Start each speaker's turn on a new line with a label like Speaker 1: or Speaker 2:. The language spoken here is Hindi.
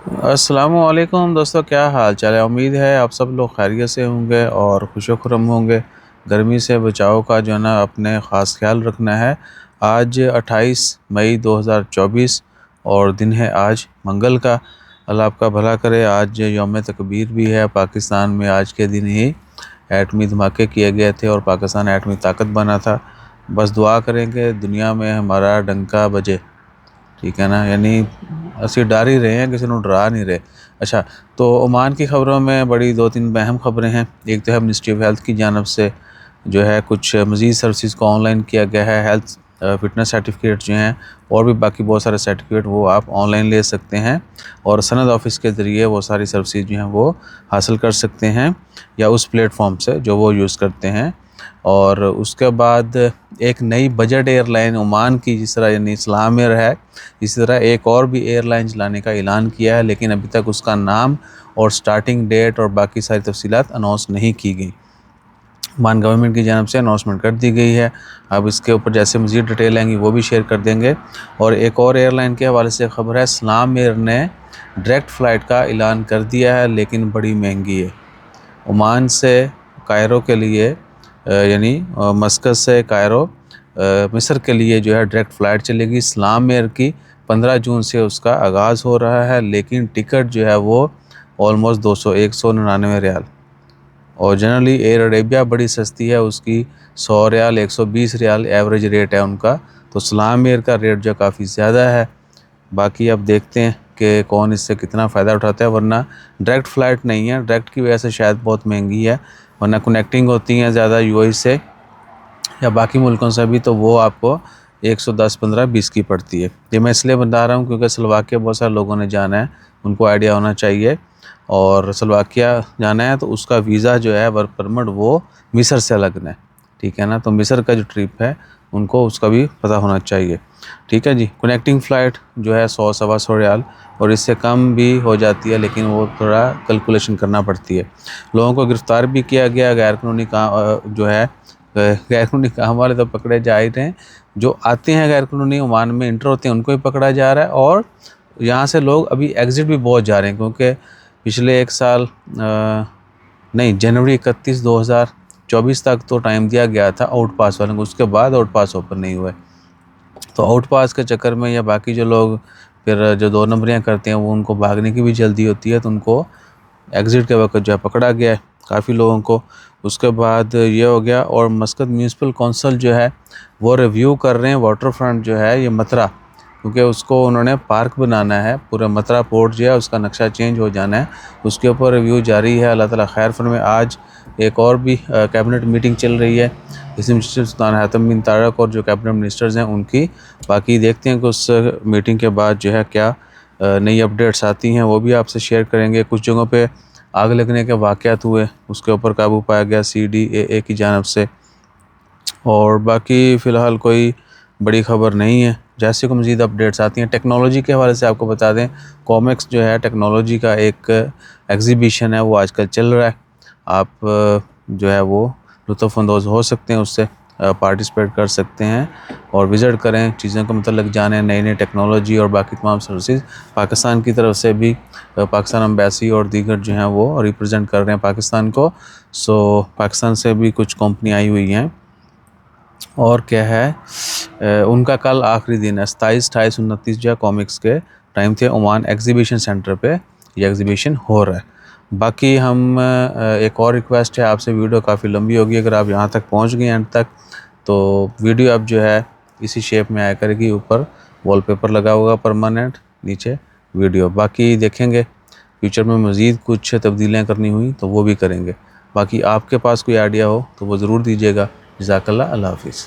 Speaker 1: अस्सलामुअलैकुम दोस्तों, क्या हाल चाल है। उम्मीद है आप सब लोग खैरियत से होंगे और खुश-खुर्रम होंगे। गर्मी से बचाव का जो है ना अपने ख़ास ख्याल रखना है। आज 28 मई 2024 और दिन है आज मंगल का। अल्लाह आपका भला करे। आज यौम तकबीर भी है। पाकिस्तान में आज के दिन ही एटमी धमाके किए गए थे और पाकिस्तान एटमी ताकत बना था। बस दुआ करेंगे दुनिया में हमारा डंका बजे, ठीक है ना। यानी ਅਸੀਂ डर ही रहे हैं, किसी को डरा नहीं रहे। अच्छा, तो ओमान की ख़बरों में बड़ी दो तीन अहम ख़बरें हैं। एक तो है मिनिस्ट्री ऑफ हेल्थ की जानब से जो है कुछ मज़ीद सर्विसेज को ऑनलाइन किया गया है। हेल्थ फिटनेस सर्टिफिकेट जो हैं और भी बाकी बहुत सारे सर्टिफिकेट वो आप ऑनलाइन ले सकते हैं और सनद ऑफिस के ज़रिए वो सारी सर्विसेज जो हैं वो हासिल कर सकते हैं या उस प्लेटफॉर्म से जो वो यूज़ करते हैं। और उसके बाद एक नई बजट एयरलाइन ओमान की, जिस तरह यानी इस्लाम एयर है, इसी तरह एक और भी एयरलाइन चलाने का ऐलान किया है, लेकिन अभी तक उसका नाम और स्टार्टिंग डेट और बाकी सारी तफसीलात अनाउंस नहीं की गई। ओमान गवर्नमेंट की जानब से अनाउंसमेंट कर दी गई है। अब इसके ऊपर जैसे मज़ीद डिटेल आएंगी वो भी शेयर कर देंगे। और एक और एयरलाइन के हवाले से ख़बर है, इस्लाम एयर ने डायरेक्ट फ़्लाइट का ऐलान कर दिया है, लेकिन बड़ी महंगी है। ओमान से कायरो के लिए यानी मस्कत से कायरो मिस्र के लिए जो है डायरेक्ट फ़्लाइट चलेगी। इस्लाम एयर की 15 जून से उसका आगाज़ हो रहा है, लेकिन टिकट जो है वो ऑलमोस्ट 199 रियाल। और जनरली एयर अरेबिया बड़ी सस्ती है, उसकी 100 रियाल 120 रियाल एवरेज रेट है उनका। तो इस्लाम एयर का रेट जो काफ़ी ज़्यादा है। बाकी अब देखते हैं कि कौन इससे कितना फ़ायदा उठाता है, वरना डायरेक्ट फ़्लाइट नहीं है, डायरेक्ट की वजह से शायद बहुत महंगी है। वरना कनेक्टिंग होती हैं ज़्यादा यूएई से या बाकी मुल्कों से भी, तो वो आपको 110, 15, 20 की पड़ती है। ये मैं इसलिए बता रहा हूँ क्योंकि स्लोवाकिया बहुत सारे लोगों ने जाना है, उनको आइडिया होना चाहिए। और स्लोवाकिया जाना है तो उसका वीज़ा जो है, वर्क परमिट, वो मिस्र से लगना है, ठीक है ना। तो मिस्र का जो ट्रिप है उनको उसका भी पता होना चाहिए, ठीक है जी। कनेक्टिंग फ़्लाइट जो है 100, 125 रियाल और इससे कम भी हो जाती है, लेकिन वो थोड़ा कैलकुलेशन करना पड़ती है। लोगों को गिरफ़्तार भी किया गया। गैर कानूनी जो है गैर कानूनी काम वाले तो पकड़े जा ही रहे हैं, जो आते हैं गैर कानूनी ओमान में इंटर होते हैं उनको भी पकड़ा जा रहा है। और यहाँ से लोग अभी एग्ज़िट भी बहुत जा रहे हैं, क्योंकि पिछले एक साल नहीं, जनवरी 31, 2024 तक तो टाइम दिया गया था आउट पास वालों को, उसके बाद आउट पास ओपन नहीं हुए। तो आउट पास के चक्कर में या बाकी जो लोग फिर जो 2 नंबरियाँ करते हैं वो उनको भागने की भी जल्दी होती है, तो उनको एग्ज़िट के वक्त जो है पकड़ा गया है काफ़ी लोगों को। उसके बाद ये हो गया। और मस्कत म्यूनसिपल कौंसिल जो है वो रिव्यू कर रहे हैं वाटर फ्रंट जो है ये मतरा, क्योंकि उसको उन्होंने पार्क बनाना है। पूरा मतरा पोर्ट जो है उसका नक्शा चेंज हो जाना है, उसके ऊपर रिव्यू जारी है। अल्लाह ताला खैर फरमाए। आज एक और भी कैबिनेट मीटिंग चल रही है, इसमें मिनिस्टर सुल्तान हातम बिन तारक और जो कैबिनेट मिनिस्टर्स हैं उनकी। बाकी देखते हैं कि उस मीटिंग के बाद जो है क्या नई अपडेट्स आती हैं, वो भी आपसे शेयर करेंगे। कुछ जगहों पे आग लगने के वाक़यात हुए, उसके ऊपर काबू पाया गया CDAA की जानब से। और बाकी फ़िलहाल कोई बड़ी ख़बर नहीं है। जैसे को मज़ीद अपडेट्स आती हैं टेक्नोलॉजी के हवाले से आपको बता दें, कॉमिक्स जो है टेक्नोलॉजी का एक एग्ज़िबिशन है वो आजकल चल रहा है। आप जो है वो लुत्फ़अंदोज़ हो सकते हैं, उससे पार्टिसिपेट कर सकते हैं और विज़िट करें, चीज़ों का मतलब जानें, नई नई टेक्नोलॉजी और बाकी तमाम सर्विसेज। पाकिस्तान की तरफ से भी पाकिस्तान एम्बेसी और दीगर जो हैं वो रिप्रेजेंट कर रहे हैं पाकिस्तान को। सो पाकिस्तान से भी कुछ कंपनी आई हुई हैं। और क्या है, उनका कल आखिरी दिन है, 27, 28, 29 जो है कॉमिक्स के टाइम थे। ओमान एग्ज़िबिशन सेंटर पे ये एग्ज़िबिशन हो रहा है। बाकी हम एक और रिक्वेस्ट है आपसे, वीडियो काफ़ी लंबी होगी, अगर आप यहाँ तक पहुँच गए एंड तक, तो वीडियो अब जो है इसी शेप में आया करेगी। ऊपर वॉलपेपर लगा होगा परमानेंट, नीचे वीडियो। बाकी देखेंगे फ्यूचर में मज़ीद कुछ तब्दीलियाँ करनी हुई तो वो भी करेंगे। बाकी आपके पास कोई आइडिया हो तो वो ज़रूर दीजिएगा। जज़ाकल्लाह, अल्लाह हाफ़िज़।